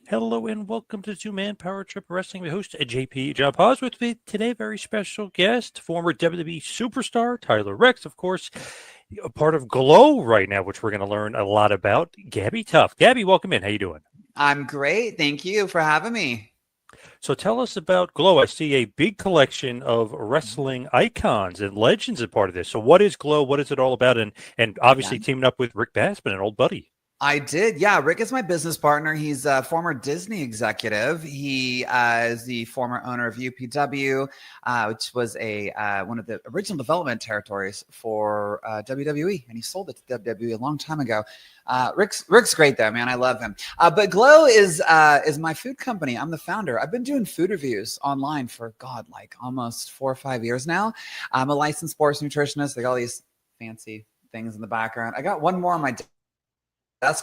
Hello and welcome to Two-Man Power Trip Wrestling. The host, JP John Poz, with me today. Very special guest, former WWE Superstar Tyler Reks, of course, a part of GLO right now, which we're going to learn a lot about. Gabbi Tuft. Gabbi, welcome in. How you doing? I'm great. Thank you for having me. So tell us about GLO. I see a big collection of wrestling icons and legends as part of this. So what is GLO? What is it all about? And Yeah, obviously teaming up with Rick Bassman, an old buddy. I did. Yeah, Rick is my business partner. He's a former Disney executive. He is the former owner of UPW, which was a one of the original development territories for WWE, and he sold it to WWE a long time ago. Rick's great though, man. I love him. But GLO is my food company. I'm the founder. I've been doing food reviews online for like almost 4 or 5 years now. I'm a licensed sports nutritionist. I got all these fancy things in the background. I got one more on my desk.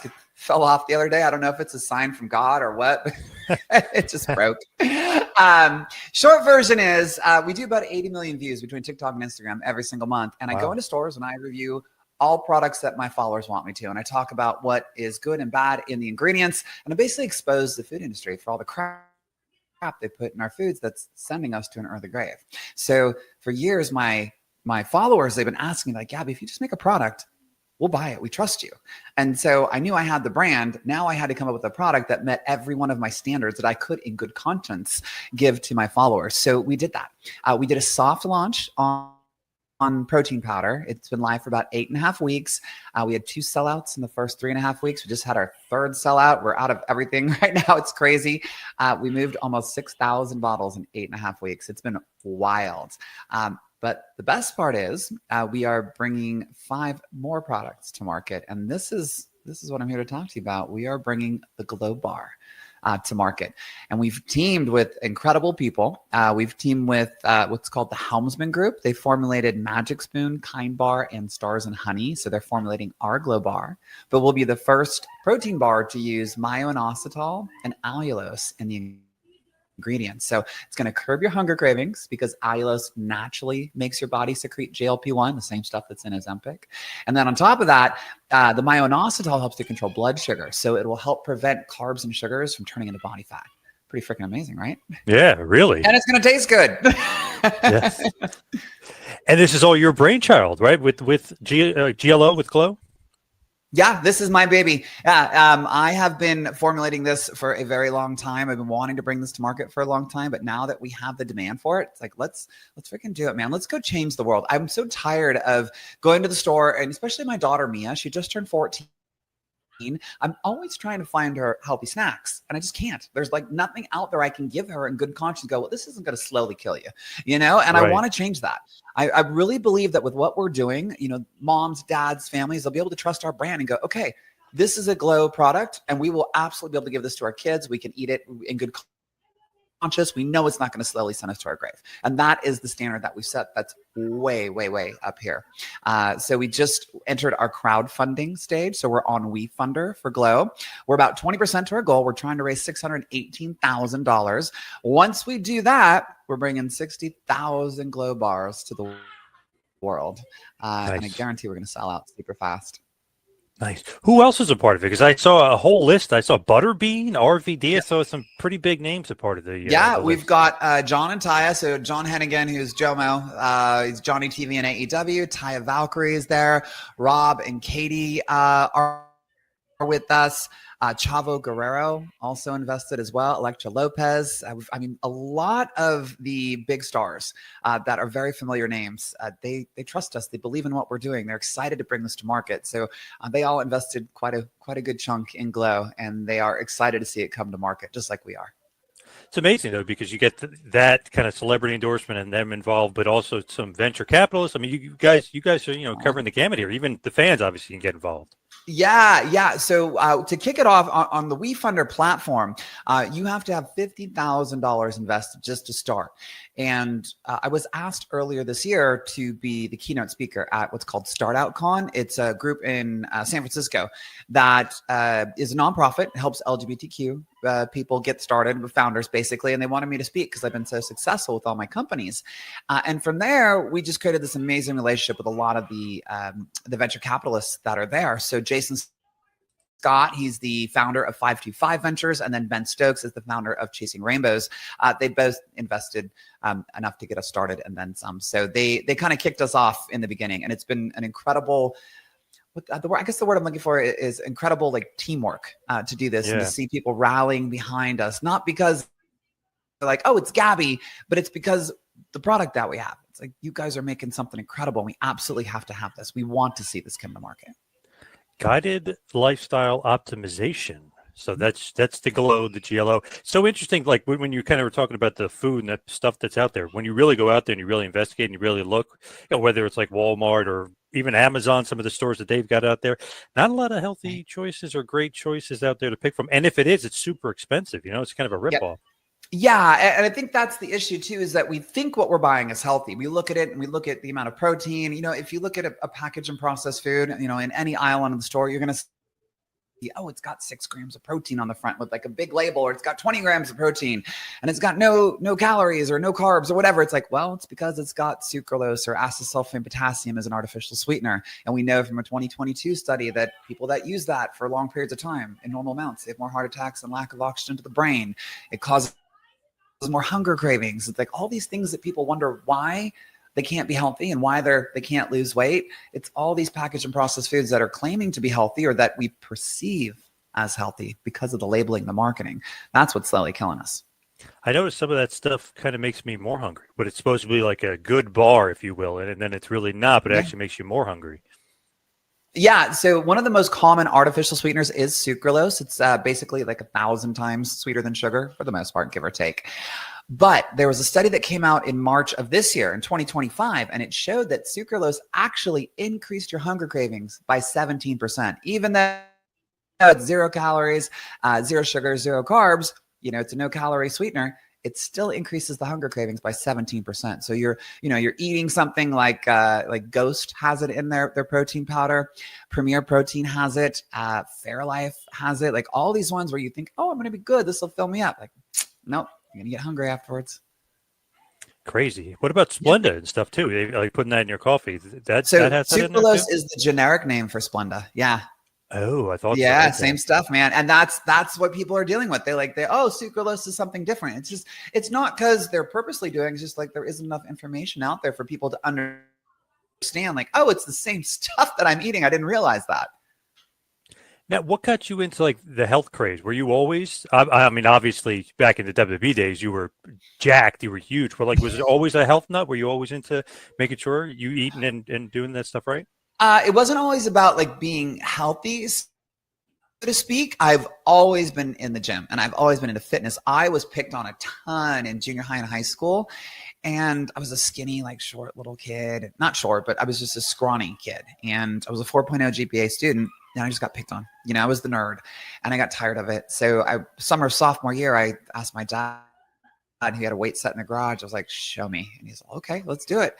It fell off the other day. I don't know if it's a sign from God or what. It just broke. Short version is we do about 80 million views between TikTok and Instagram every single month. And I go into stores and I review all products that my followers want me to. And I talk about what is good and bad in the ingredients. And I basically expose the food industry for all the crap they put in our foods that's sending us to an early grave. So for years, my followers, they've been asking me, like, Gabbi, if you just make a product, we'll buy it. We trust you. And so I knew I had the brand. Now I had to come up with a product that met every one of my standards that I could, in good conscience, give to my followers. So we did that. We did a soft launch on protein powder. It's been live for about 8.5 weeks. We had 2 sellouts in the first 3.5 weeks. We just had our 3rd sellout. We're out of everything right now. It's crazy. We moved almost 6,000 bottles in 8.5 weeks. It's been wild. But the best part is we are bringing 5 more products to market. And this is what I'm here to talk to you about. We are bringing the GLO Bar to market. And we've teamed with incredible people. We've teamed with what's called the Helmsman Group. They formulated Magic Spoon, Kind Bar, and Stars and Honey. So they're formulating our GLO Bar. But we'll be the first protein bar to use myo-inositol and allulose in the ingredients. So it's going to curb your hunger cravings because allulose naturally makes your body secrete GLP-1, the same stuff that's in Ozempic. And then on top of that, the myo-inositol helps to control blood sugar. So it will help prevent carbs and sugars from turning into body fat. Pretty freaking amazing, right? Yeah, really. And it's going to taste good. Yes. And this is all your brainchild, right? With GLO, with GLO? Yeah, this is my baby. I have been formulating this for a very long time. I've been wanting to bring this to market for a long time, but now that we have the demand for it, it's like, let's freaking do it, man. Let's go change the world. I'm so tired of going to the store, and especially my daughter, Mia, she just turned 14. I'm always trying to find her healthy snacks, and I just can't. There's like nothing out there I can give her in good conscience. Go, well, this isn't going to slowly kill you, And right. I want to change that. I really believe that with what we're doing, moms, dads, families, they'll be able to trust our brand and go, okay, this is a GLO product, and we will absolutely be able to give this to our kids. We can eat it in good conscious. We know it's not going to slowly send us to our grave. And that is the standard that we set. That's way, way, way up here. So we just entered our crowdfunding stage. So we're on WeFunder for GLO. We're about 20% to our goal. We're trying to raise $618,000. Once we do that, we're bringing 60,000 GLO bars to the world. Nice. And I guarantee we're going to sell out super fast. Nice. Who else is a part of it? Because I saw a whole list. I saw Butterbean, RVD. I saw some pretty big names a part of the. We've got John and Taya. So John Hennigan, who's Jomo, he's Johnny TV and AEW. Taya Valkyrie is there. Rob and Katie are with us. Chavo Guerrero also invested as well. Electra Lopez. A lot of the big stars that are very familiar names. They trust us. They believe in what we're doing. They're excited to bring this to market. So they all invested quite a good chunk in GLO, and they are excited to see it come to market, just like we are. It's amazing though, because you get that kind of celebrity endorsement and them involved, but also some venture capitalists. I mean, you guys are covering the gamut here. Even the fans obviously can get involved. Yeah. So to kick it off on the WeFunder platform, you have to have $50,000 invested just to start. And I was asked earlier this year to be the keynote speaker at what's called Start Out Con. It's a group in San Francisco that is a nonprofit, helps LGBTQ people get started with founders basically. And they wanted me to speak because I've been so successful with all my companies. And from there, we just created this amazing relationship with a lot of the venture capitalists that are there. So Jason Scott, he's the founder of 525 Ventures, and then Ben Stokes is the founder of Chasing Rainbows. They both invested enough to get us started and then some. So they kind of kicked us off in the beginning, and it's been an incredible, I guess the word I'm looking for is incredible, like teamwork to do this and to see people rallying behind us, not because they're like, oh, it's Gabbi, but it's because the product that we have. It's like, you guys are making something incredible. And we absolutely have to have this. We want to see this come to market. Guided lifestyle optimization. So that's the GLO, the GLO. So interesting. Like when you kind of were talking about the food and that stuff that's out there, when you really go out there and you really investigate and you really look, whether it's like Walmart or even Amazon, some of the stores that they've got out there, not a lot of healthy choices or great choices out there to pick from. And if it is, it's super expensive. It's kind of a ripoff. Yeah. And I think that's the issue too, is that we think what we're buying is healthy. We look at it and we look at the amount of protein. If you look at a package and processed food, in any aisle in the store, you're going to see, oh, it's got 6 grams of protein on the front with like a big label, or it's got 20 grams of protein and it's got no calories or no carbs or whatever. It's like, well, it's because it's got sucralose or acesulfame potassium as an artificial sweetener. And we know from a 2022 study that people that use that for long periods of time in normal amounts, they have more heart attacks and lack of oxygen to the brain. It causes more hunger cravings. It's like all these things that people wonder why they can't be healthy and why they can't lose weight. It's all these packaged and processed foods that are claiming to be healthy or that we perceive as healthy because of the labeling, the marketing. That's what's slowly killing us. I noticed some of that stuff kind of makes me more hungry, but it's supposed to be like a good bar, if you will, and then it's really not, but it actually makes you more hungry. Yeah. So one of the most common artificial sweeteners is sucralose. It's basically like 1,000 times sweeter than sugar for the most part, give or take. But there was a study that came out in March of this year in 2025, and it showed that sucralose actually increased your hunger cravings by 17%, even though it's 0 calories, 0 sugar, 0 carbs. It's a no calorie sweetener. It still increases the hunger cravings by 17%. So you're eating something like Ghost has it in their protein powder, Premier Protein has it, Fairlife has it, like all these ones where you think, oh, I'm going to be good, this will fill me up. Like, nope, you're going to get hungry afterwards. Crazy. What about Splenda and stuff too? They like putting that in your coffee. That has sucralose is the generic name for Splenda. Yeah. Oh, I thought. Yeah, so. Same stuff, man. And that's what people are dealing with. Sucralose is something different. It's not because they're purposely doing. It's just like there isn't enough information out there for people to understand. Like, oh, it's the same stuff that I'm eating. I didn't realize that. Now, what got you into like the health craze? Were you always? I mean, obviously, back in the WWE days, you were jacked. You were huge. But like, was it always a health nut? Were you always into making sure you eating and doing that stuff right? It wasn't always about like being healthy, so to speak. I've always been in the gym and I've always been into fitness. I was picked on a ton in junior high and high school. And I was a skinny, like short little kid, not short, but I was just a scrawny kid. And I was a 4.0 GPA student. And I just got picked on. I was the nerd and I got tired of it. So summer of sophomore year, I asked my dad, he had a weight set in the garage. I was like, show me. And he's like, okay, let's do it.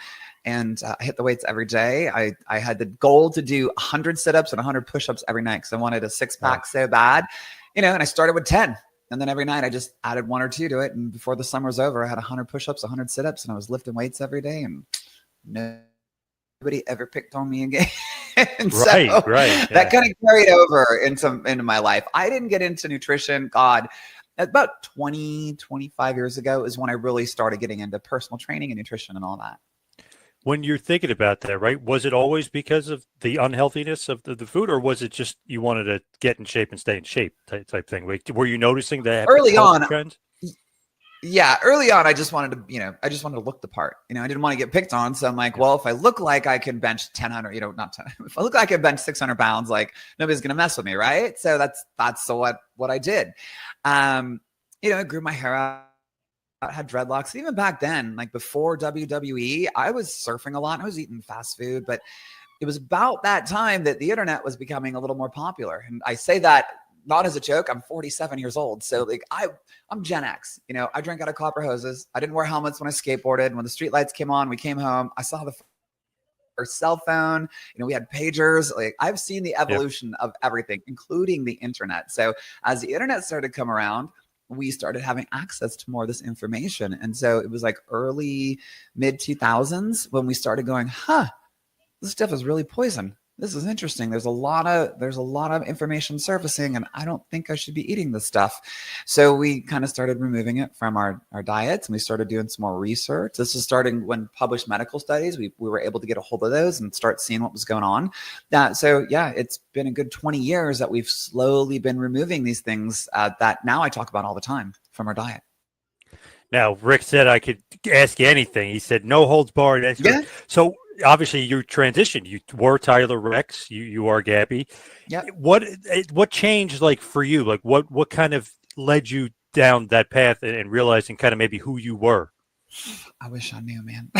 And I hit the weights every day. I had the goal to do 100 sit-ups and 100 push-ups every night because I wanted a six-pack so bad, and I started with 10. And then every night I just added 1 or 2 to it. And before the summer was over, I had 100 push-ups, 100 sit-ups, and I was lifting weights every day. And nobody ever picked on me again. And right. That kind of carried over into my life. I didn't get into nutrition. God, about 25 years ago is when I really started getting into personal training and nutrition and all that. When you're thinking about that, right, was it always because of the unhealthiness of the food, or was it just you wanted to get in shape and stay in shape type thing? Were you noticing that early on trends? Yeah, early on, I just wanted to look the part. I didn't want to get picked on. So I'm like, well, if I look like I can bench 1,000, not 10, if I look like I can bench 600 pounds, like nobody's going to mess with me. Right. So that's what I did. I grew my hair out, had dreadlocks. Even back then, like before WWE, I was surfing a lot. I was eating fast food, but it was about that time that the internet was becoming a little more popular. And I say that not as a joke. I'm 47 years old. So like I'm Gen X, I drank out of copper hoses. I didn't wear helmets when I skateboarded. When the street lights came on, we came home. I saw the first cell phone, we had pagers. Like I've seen the evolution of everything, including the internet. So as the internet started to come around, we started having access to more of this information. And so it was like early mid 2000s when we started going, this stuff is really poison. this is interesting. There's a lot of information surfacing, and I don't think I should be eating this stuff. So we kind of started removing it from our diets, and we started doing some more research. This is starting when published medical studies, we were able to get a hold of those and start seeing what was going on. So yeah, it's been a good 20 years that we've slowly been removing these things that now I talk about all the time from our diet. Now, Rick said I could ask you anything. He said no holds barred. Yeah. So obviously you transitioned. You were Tyler Reks. You are Gabbi. Yeah. What changed like for you? Like what kind of led you down that path and realizing kind of maybe who you were? I wish I knew, man.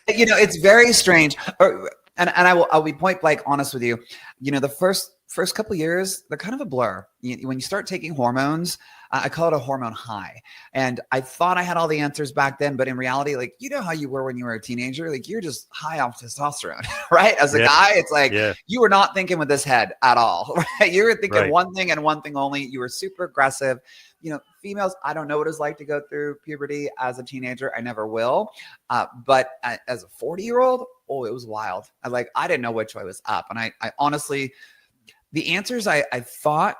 It's very strange. And I'll be point blank honest with you. The first couple of years, they're kind of a blur. When you start taking hormones, I call it a hormone high. And I thought I had all the answers back then, but in reality, like, how you were when you were a teenager, like you're just high off testosterone, right? As a guy, it's like you were not thinking with this head at all, right? You were thinking one thing and one thing only. You were super aggressive. Females, I don't know what it's like to go through puberty as a teenager. I never will. But as a 40-year-old, oh, it was wild. I didn't know which way was up. And I honestly, the answers I thought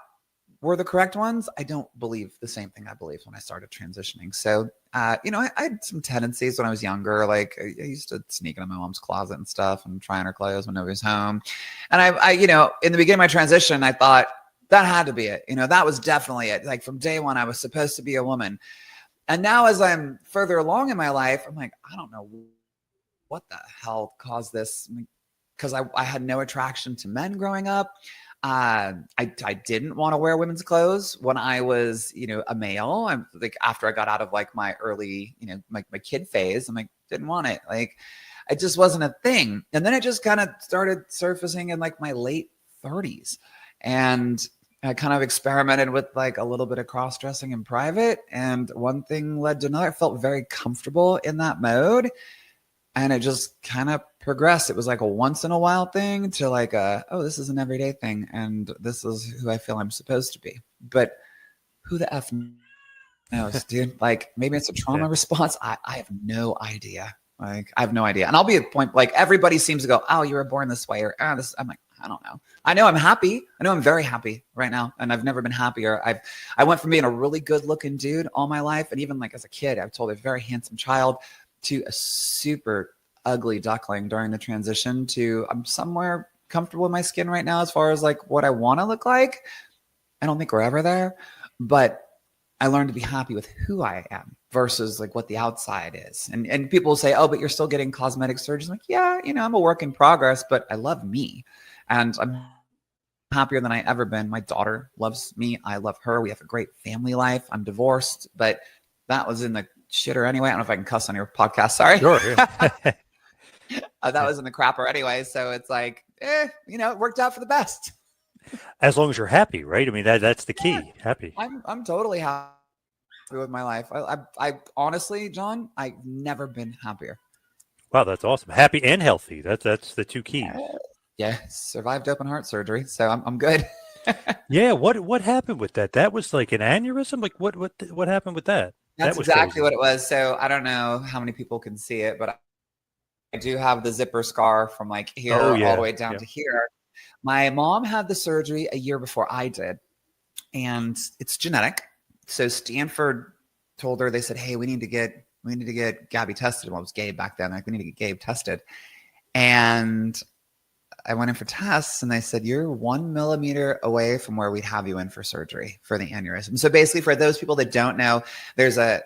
were the correct ones, I don't believe the same thing I believed when I started transitioning. So, I had some tendencies when I was younger. Like I used to sneak into my mom's closet and stuff and try on her clothes when nobody was home. And I in the beginning of my transition, I thought that had to be it. That was definitely it. Like from day one, I was supposed to be a woman. And now as I'm further along in my life, I'm like, I don't know what the hell caused this, because I had no attraction to men growing up. I didn't want to wear women's clothes when I was, a male. I'm like, after I got out of like my early, my kid phase, I'm like, didn't want it. Like, it just wasn't a thing. And then it just kind of started surfacing in like my late 30s. And I kind of experimented with like a little bit of cross-dressing in private. And one thing led to another. I felt very comfortable in that mode. And it just kind of progressed. It was like a once in a while thing to like this is an everyday thing. And this is who I feel I'm supposed to be. But who the F knows, dude? Like maybe it's a trauma response. I have no idea. Like I have no idea. And I'll be at a point like everybody seems to go, oh, you were born this way, or this. I'm like, I don't know. I know I'm happy. I know I'm very happy right now. And I've never been happier. I went from being a really good looking dude all my life. And even like as a kid, I was told a very handsome child to a super ugly duckling during the transition to I'm somewhere comfortable with my skin right now as far as like what I want to look like. I don't think we're ever there, but I learned to be happy with who I am versus like what the outside is. And people will say, oh, but you're still getting cosmetic surgery. I'm like, yeah, I'm a work in progress, but I love me. And I'm happier than I ever been. My daughter loves me. I love her. We have a great family life. I'm divorced, but that was in the shitter anyway. I don't know if I can cuss on your podcast. Sorry. Sure. Yeah. That was in the crapper anyway. So it's like, it worked out for the best. As long as you're happy, right? I mean, that's the key. Yeah. Happy. I'm totally happy with my life. I honestly, John, I've never been happier. Wow, that's awesome. Happy and healthy. That's the two keys. Yeah, survived open heart surgery, so I'm good. Yeah, what happened with that? That was like an aneurysm. Like what happened with that? That's exactly what it was. So I don't know how many people can see it, but I do have the zipper scar from like here all the way down to here. My mom had the surgery a year before I did, and it's genetic. So Stanford told her, they said, hey, we need to get Gabbi tested. Well, it was Gabe back then. Like, we need to get Gabe tested. And I went in for tests, and they said, you're 1 millimeter away from where we'd have you in for surgery for the aneurysm. So basically, for those people that don't know, there's a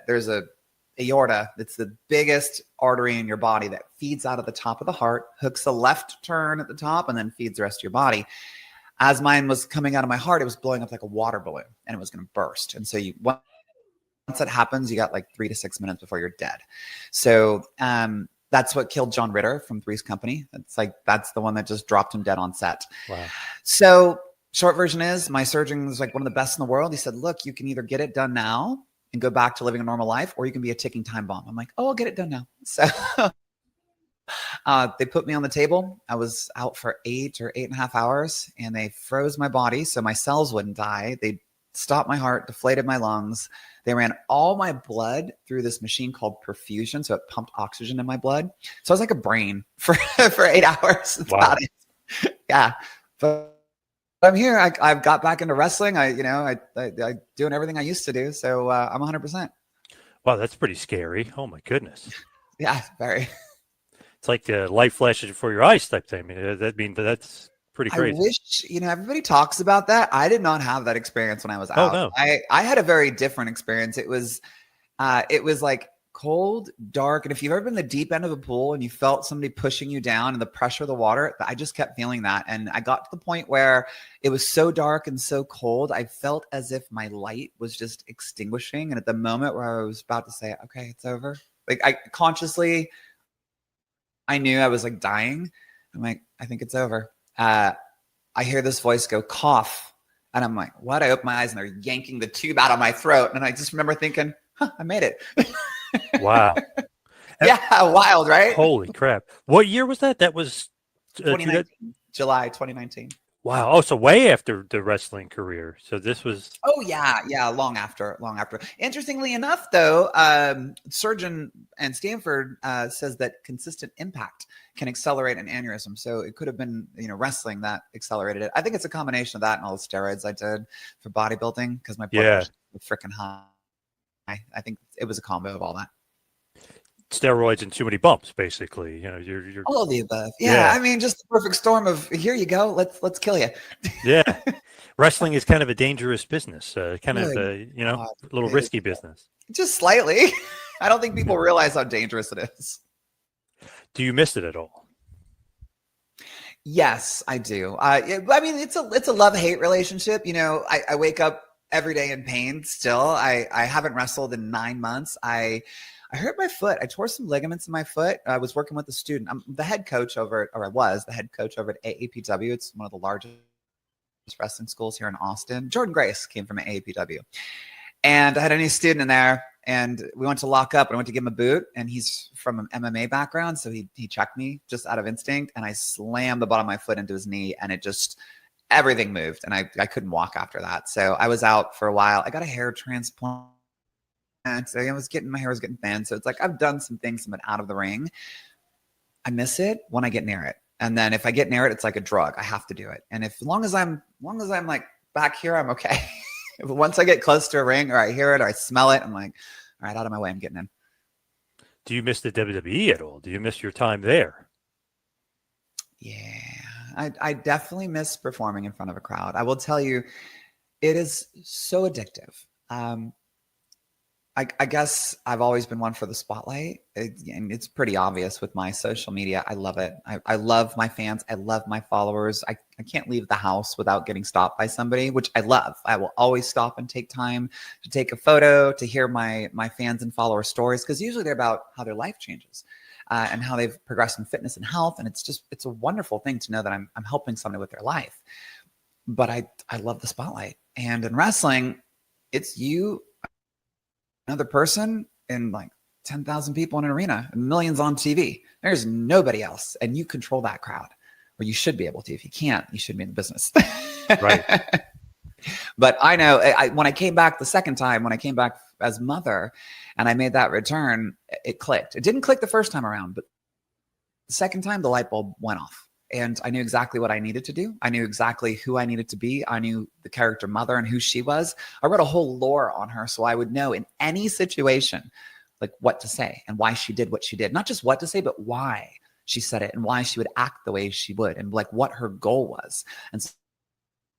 aorta that's the biggest artery in your body that feeds out of the top of the heart, hooks a left turn at the top, and then feeds the rest of your body. As mine was coming out of my heart, it was blowing up like a water balloon, and it was going to burst. And so once that happens, you got like 3 to 6 minutes before you're dead. So that's what killed John Ritter from Three's Company. That's the one that just dropped him dead on set. Wow. So short version is, my surgeon was like one of the best in the world. He said, look, you can either get it done now and go back to living a normal life, or you can be a ticking time bomb. I'm like, oh, I'll get it done now. So they put me on the table. I was out for 8 or 8.5 hours, and they froze my body so my cells wouldn't die. They stopped my heart, deflated my lungs. They ran all my blood through this machine called perfusion. So it pumped oxygen in my blood. So I was like a brain for 8 hours. That's Wow. about it. Yeah. But I'm here. I've got back into wrestling. I doing everything I used to do. So I'm 100%. Wow, that's pretty scary. Oh my goodness. Yeah, very. It's like the light flashes before your eyes type thing. I mean, that's pretty I crazy. wish, everybody talks about that. I did not have that experience when I was out. No. I had a very different experience. It was like cold, dark. And if you've ever been in the deep end of a pool and you felt somebody pushing you down and the pressure of the water, I just kept feeling that. And I got to the point where it was so dark and so cold. I felt as if my light was just extinguishing. And at the moment where I was about to say, okay, it's over, like I consciously, I knew I was like dying. I'm like, I think it's over. I hear this voice go, cough. And I'm like, what? I open my eyes and they're yanking the tube out of my throat. And I just remember thinking, I made it. Wow. Yeah, wild, right? Holy crap. What year was that? That was 2019, July 2019. Wow. Oh, so way after the wrestling career. So this was. Oh yeah, long after. Interestingly enough, though, surgeon and Stanford says that consistent impact can accelerate an aneurysm. So it could have been wrestling that accelerated it. I think it's a combination of that and all the steroids I did for bodybuilding because my blood pressure was freaking high. I think it was a combo of all that. Steroids and too many bumps, basically. You're all of the above. Yeah, I mean, just the perfect storm of here you go. Let's kill you. Yeah, wrestling is kind of a dangerous business. A little risky business. Just slightly. I don't think people realize how dangerous it is. Do you miss it at all? Yes, I do. I mean, it's a love-hate relationship. I wake up every day in pain still. I haven't wrestled in 9 months. I hurt my foot. I tore some ligaments in my foot. I was working with a student. I'm the head coach I was the head coach over at AAPW. It's one of the largest wrestling schools here in Austin. Jordan Grace came from AAPW. And I had a new student in there and we went to lock up and I went to give him a boot and he's from an MMA background. So he checked me just out of instinct and I slammed the bottom of my foot into his knee and it just, everything moved and I couldn't walk after that. So I was out for a while. I got a hair transplant. So my hair was getting thin. So it's like, I've done some things. I've been out of the ring. I miss it when I get near it. And then if I get near it, it's like a drug. I have to do it. And as long as I'm like back here, I'm okay. But once I get close to a ring or I hear it or I smell it, I'm like, all right, out of my way, I'm getting in. Do you miss the WWE at all? Do you miss your time there? Yeah, I definitely miss performing in front of a crowd. I will tell you, it is so addictive. I guess I've always been one for the spotlight. And it's pretty obvious with my social media. I love it. I love my fans. I love my followers. I can't leave the house without getting stopped by somebody, which I love. I will always stop and take time to take a photo, to hear my fans and follower stories, because usually they're about how their life changes and how they've progressed in fitness and health. And it's a wonderful thing to know that I'm helping somebody with their life. But I love the spotlight. And in wrestling, it's you, another person, and like 10,000 people in an arena, millions on TV. There's nobody else. And you control that crowd, or you should be able to. If you can't, you should be in the business. Right. But I know when I came back the second time, when I came back as mother and I made that return, it clicked. It didn't click the first time around, but the second time the light bulb went off. And I knew exactly what I needed to do. I knew exactly who I needed to be. I knew the character mother and who she was. I wrote a whole lore on her so I would know in any situation, like what to say and why she did what she did. Not just what to say, but why she said it and why she would act the way she would and like what her goal was. And so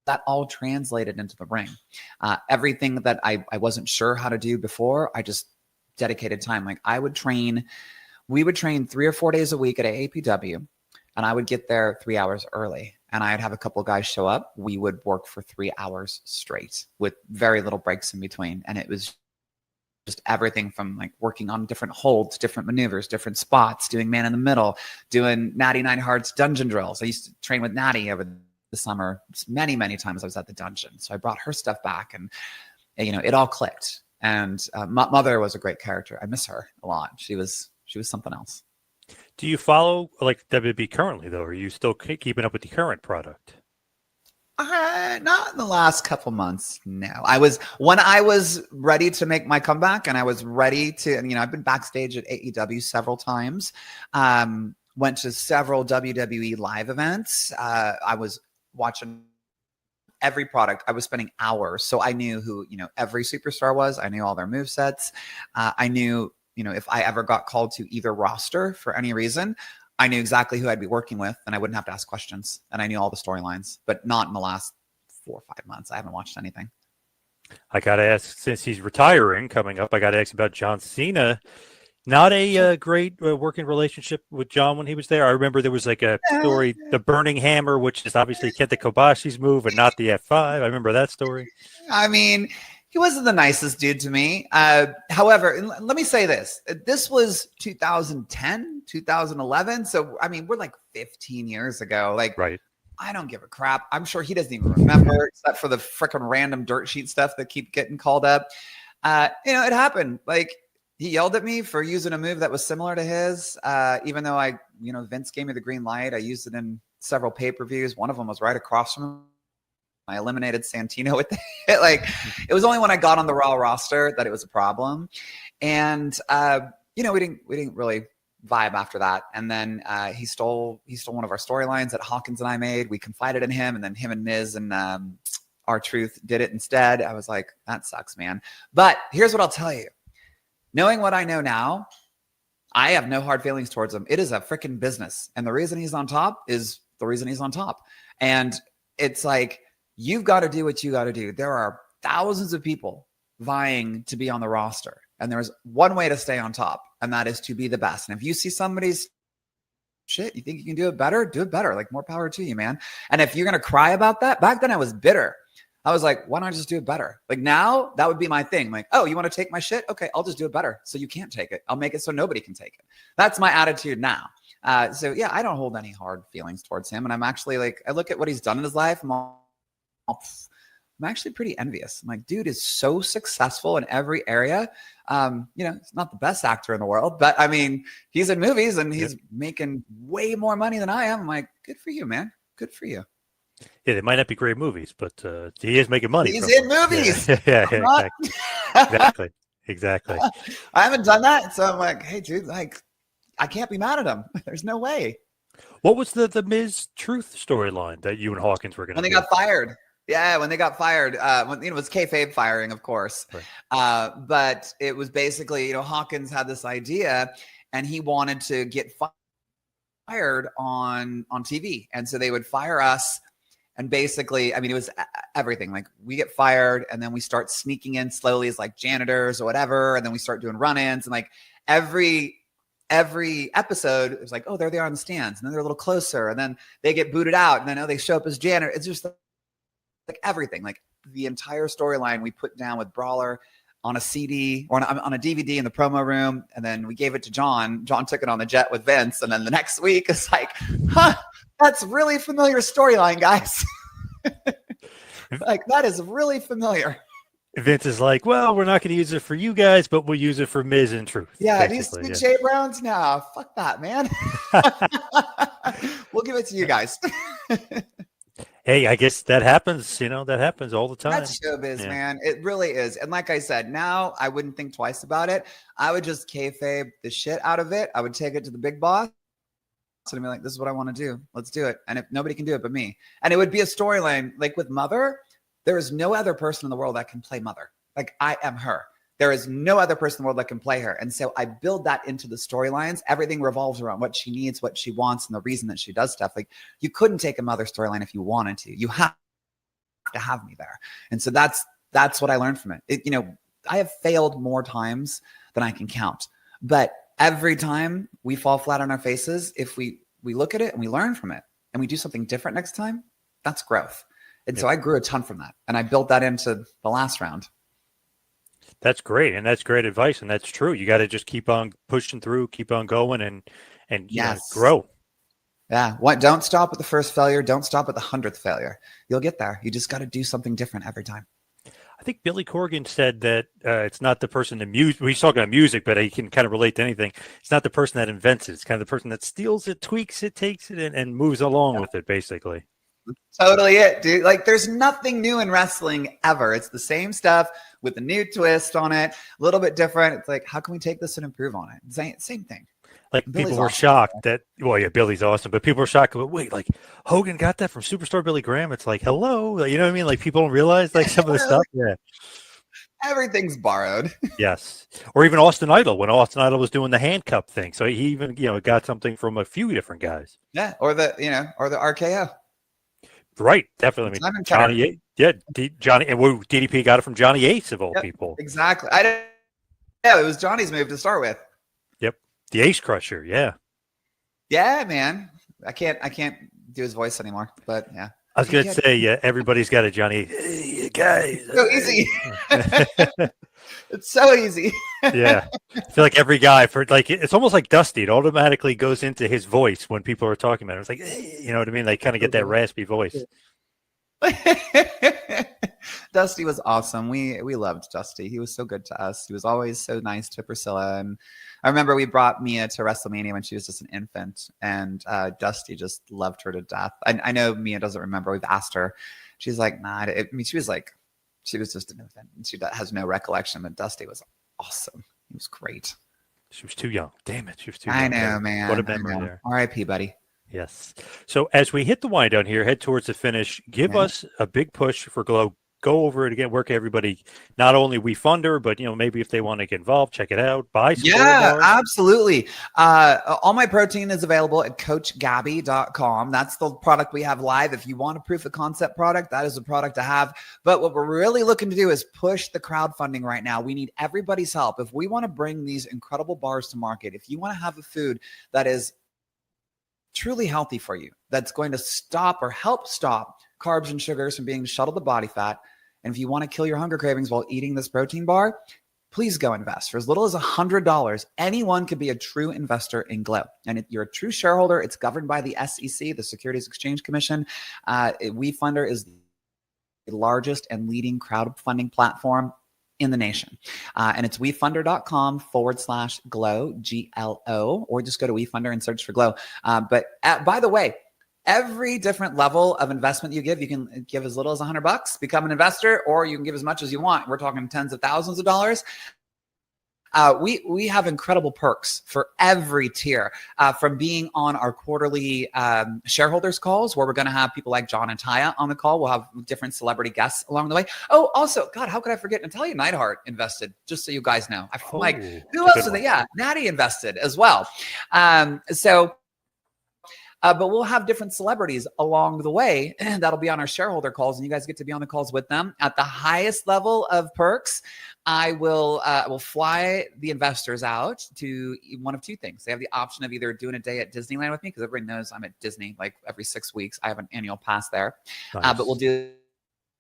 that all translated into the ring. Everything that I wasn't sure how to do before, I just dedicated time. Like we would train 3 or 4 days a week at AAPW. And I would get there 3 hours early and I'd have a couple of guys show up. We would work for 3 hours straight with very little breaks in between. And it was just everything from like working on different holds, different maneuvers, different spots, doing man in the middle, doing Natty Neidhart's dungeon drills. I used to train with Natty over the summer. Many, many times I was at the dungeon. So I brought her stuff back and, it all clicked. And mother was a great character. I miss her a lot. She was something else. Do you follow like WWE currently though? Or are you still keeping up with the current product? Not in the last couple months. No, when I was ready to make my comeback, and I was ready to. And, I've been backstage at AEW several times. Went to several WWE live events. I was watching every product. I was spending hours, so I knew who every superstar was. I knew all their movesets. I knew if I ever got called to either roster for any reason, I knew exactly who I'd be working with, and I wouldn't have to ask questions. And I knew all the storylines, but not in the last 4 or 5 months. I haven't watched anything. I got to ask, since he's retiring coming up, I got to ask about John Cena. Not a great working relationship with John when he was there. I remember there was like a story, the Burning Hammer, which is obviously Kenta Kobashi's move and not the F5. I remember that story. I mean, he wasn't the nicest dude to me. However, let me say this. This was 2010, 2011. So, I mean, we're like 15 years ago. Like, right. I don't give a crap. I'm sure he doesn't even remember, except for the freaking random dirt sheet stuff that keep getting called up. It happened. Like, he yelled at me for using a move that was similar to his, even though Vince gave me the green light. I used it in several pay-per-views. One of them was right across from him. I eliminated Santino with it. Like, it was only when I got on the Raw roster that it was a problem. And, we didn't really vibe after that. And then he stole one of our storylines that Hawkins and I made. We confided in him, and then him and Miz and R-Truth did it instead. I was like, that sucks, man. But here's what I'll tell you. Knowing what I know now, I have no hard feelings towards him. It is a freaking business. And the reason he's on top is the reason he's on top. And it's like, you've got to do what you got to do. There are thousands of people vying to be on the roster. And there's one way to stay on top, and that is to be the best. And if you see somebody's shit, you think you can do it better, do it better. Like, more power to you, man. And if you're going to cry about that, back then I was bitter. I was like, why don't I just do it better? Like, now that would be my thing. Like, oh, you want to take my shit? Okay, I'll just do it better. So you can't take it. I'll make it so nobody can take it. That's my attitude now. So yeah, I don't hold any hard feelings towards him. And I'm actually like, I look at what he's done in his life. I'm actually pretty envious. I'm like, dude is so successful in every area. He's not the best actor in the world, but I mean, he's in movies and he's making way more money than I am. I'm like, good for you, man. Good for you. Yeah, they might not be great movies, but he is making money. He's in movies. Yeah, exactly. I haven't done that, so I'm like, hey, dude, like, I can't be mad at him. There's no way. What was the Miz Truth storyline that you and Hawkins were going to? When they got fired. Yeah, when they got fired, it was kayfabe firing, of course. Right. But it was basically, Hawkins had this idea, and he wanted to get fired on TV, and so they would fire us. And basically, I mean, it was everything. Like, we get fired, and then we start sneaking in slowly as like janitors or whatever, and then we start doing run-ins, and like every episode, it was like, oh, there they are on the stands, and then they're a little closer, and then they get booted out, and then they show up as janitor. It's just like everything, like the entire storyline we put down with Brawler on a CD or on a DVD in the promo room, and then we gave it to John. John took it on the jet with Vince, and then the next week it's like, that's really familiar storyline, guys. Like, that is really familiar. Vince is like, well, we're not going to use it for you guys, but we'll use it for Miz and Truth. Yeah, it needs to be Jay Brown's now. Fuck that, man. We'll give it to you guys. Hey, I guess that happens. That happens all the time. That's showbiz, man. It really is. And like I said, now I wouldn't think twice about it. I would just kayfabe the shit out of it. I would take it to the big boss and be like, this is what I want to do. Let's do it. And if nobody can do it but me. And it would be a storyline like with Mother. There is no other person in the world that can play Mother. Like, I am her. There is no other person in the world that can play her. And so I build that into the storylines. Everything revolves around what she needs, what she wants, and the reason that she does stuff. Like, you couldn't take a Mother storyline if you wanted to. You have to have me there. And so that's what I learned from it. I have failed more times than I can count. But every time we fall flat on our faces, if we look at it and we learn from it and we do something different next time, that's growth. And so I grew a ton from that. And I built that into the last round. That's great. And that's great advice. And that's true. You got to just keep on pushing through, keep on going and yes. Grow. Yeah. Don't stop at the first failure. Don't stop at the 100th failure. You'll get there. You just got to do something different every time. I think Billy Corgan said that it's not the person that he's talking about music, but he can kind of relate to anything. It's not the person that invents it. It's kind of the person that steals it, tweaks it, takes it, and moves along with it, basically. Totally it, dude. Like, there's nothing new in wrestling ever. It's the same stuff with a new twist on it, a little bit different. It's like, how can we take this and improve on it? Same thing. Like Billy's people were awesome. shocked that, well, yeah, Billy's awesome, but people were shocked. But wait, like Hogan got that from Superstar Billy Graham. It's like, hello, like, you know what I mean? Like people don't realize like some of the stuff. Yeah. Everything's borrowed. Yes. Or even Austin Idol when Austin Idol was doing the handcuff thing. So he even, got something from a few different guys. Yeah. Or the RKO. Right. Definitely. I mean, Johnny, Johnny, and DDP got it from Johnny Ace of all people. Exactly. It was Johnny's move to start with. Yep. The Ace Crusher. Yeah. Yeah, man. I can't do his voice anymore, but yeah. I was going to say, everybody's got a Johnny. Hey, guys. So easy. It's so easy. Yeah. I feel like every guy it's almost like Dusty. It automatically goes into his voice when people are talking about it. It's like, hey, you know what I mean? They kind of get that raspy voice. Dusty was awesome. We loved Dusty. He was so good to us. He was always so nice to Priscilla. And I remember we brought Mia to WrestleMania when she was just an infant, and Dusty just loved her to death. I know Mia doesn't remember. We've asked her. She's like, nah. She was just an infant. She has no recollection, but Dusty was awesome. He was great. She was too young. Damn it. She was too young. I know, man. What a memory there. R.I.P., buddy. Yes. So as we hit the wind down here, head towards the finish, give us a big push for GLO. Go over it again. Work everybody. Not only WeFunder, but maybe if they want to get involved, check it out. Buy some. Yeah, absolutely. All my protein is available at CoachGabbi.com. That's the product we have live. If you want a proof of concept product, that is a product to have. But what we're really looking to do is push the crowdfunding right now. We need everybody's help. If we want to bring these incredible bars to market, if you want to have a food that is truly healthy for you, that's going to stop or help stop carbs and sugars from being shuttled to body fat, and if you want to kill your hunger cravings while eating this protein bar, please go invest. For as little as $100, anyone could be a true investor in GLO. And if you're a true shareholder, it's governed by the SEC, the Securities Exchange Commission. WeFunder is the largest and leading crowdfunding platform in the nation. And it's WeFunder.com/GLO, GLO, or just go to WeFunder and search for GLO. But by the way, every different level of investment you can give as little as $100, become an investor, or you can give as much as you want. We're talking tens of thousands of dollars. We have incredible perks for every tier, from being on our quarterly shareholders calls, where we're going to have people like John and Taya on the call. We'll have different celebrity guests along the way. Oh, also, God, how could I forget? Natalia Neidhart invested, just so you guys know. Who else did they? Yeah, Natty invested as well. But we'll have different celebrities along the way, and that'll be on our shareholder calls, and you guys get to be on the calls with them. At the highest level of perks, I will fly the investors out to one of two things. They have the option of either doing a day at Disneyland with me, because everybody knows I'm at Disney like every 6 weeks. I have an annual pass there. Nice. But we'll do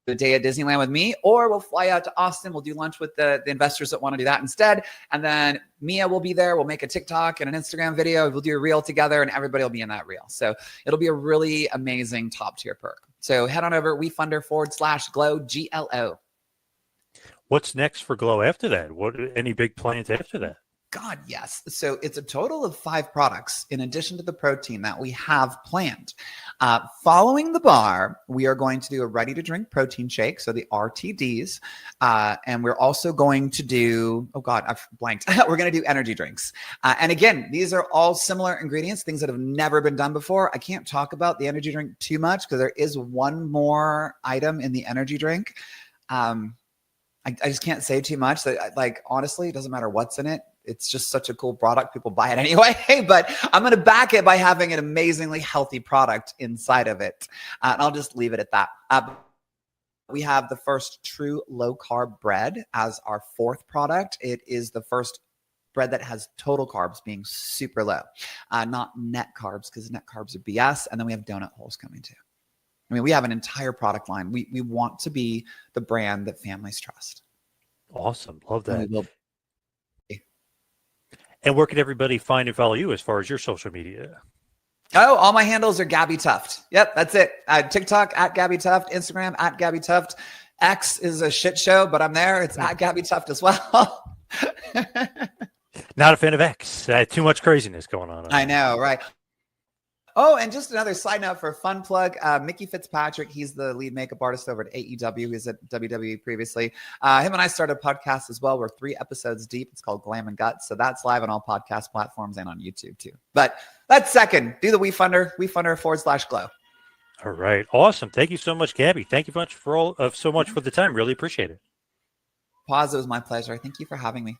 a day at Disneyland with me, or we'll fly out to Austin. We'll do lunch with the investors that want to do that instead. And then Mia will be there. We'll make a TikTok and an Instagram video. We'll do a reel together, and everybody will be in that reel. So it'll be a really amazing top tier perk. So head on over WeFunder/GLO, GLO. What's next for GLO after that? Any big plans after that? God, yes. So it's a total of 5 products in addition to the protein that we have planned. Following the bar, we are going to do a ready-to-drink protein shake, so the RTDs. And we're also going to do, oh God, I've blanked. We're going to do energy drinks. And again, these are all similar ingredients, things that have never been done before. I can't talk about the energy drink too much because there is one more item in the energy drink. I just can't say too much. Like, honestly, it doesn't matter what's in it. It's just such a cool product. People buy it anyway, but I'm going to back it by having an amazingly healthy product inside of it. And I'll just leave it at that. We have the first true low carb bread as our 4th product. It is the first bread that has total carbs being super low, not net carbs, because net carbs are BS. And then we have donut holes coming too. I mean, we have an entire product line. We want to be the brand that families trust. Awesome. Love that. And where can everybody find and follow you as far as your social media? Oh, all my handles are Gabbi Tuft. Yep, that's it. TikTok at Gabbi Tuft, Instagram at Gabbi Tuft. X is a shit show, but I'm there. It's at Gabbi Tuft as well. Not a fan of X. Too much craziness going on. I know, right? Oh, and just another side note for a fun plug, Mickey Fitzpatrick, he's the lead makeup artist over at AEW. He's at WWE previously. Him and I started a podcast as well. We're 3 episodes deep. It's called Glam and Guts. So that's live on all podcast platforms and on YouTube too. But that's second. Do the WeFunder/GLO. All right. Awesome. Thank you so much, Gabbi. Thank you so much for the time. Really appreciate it. Pause. It was my pleasure. Thank you for having me.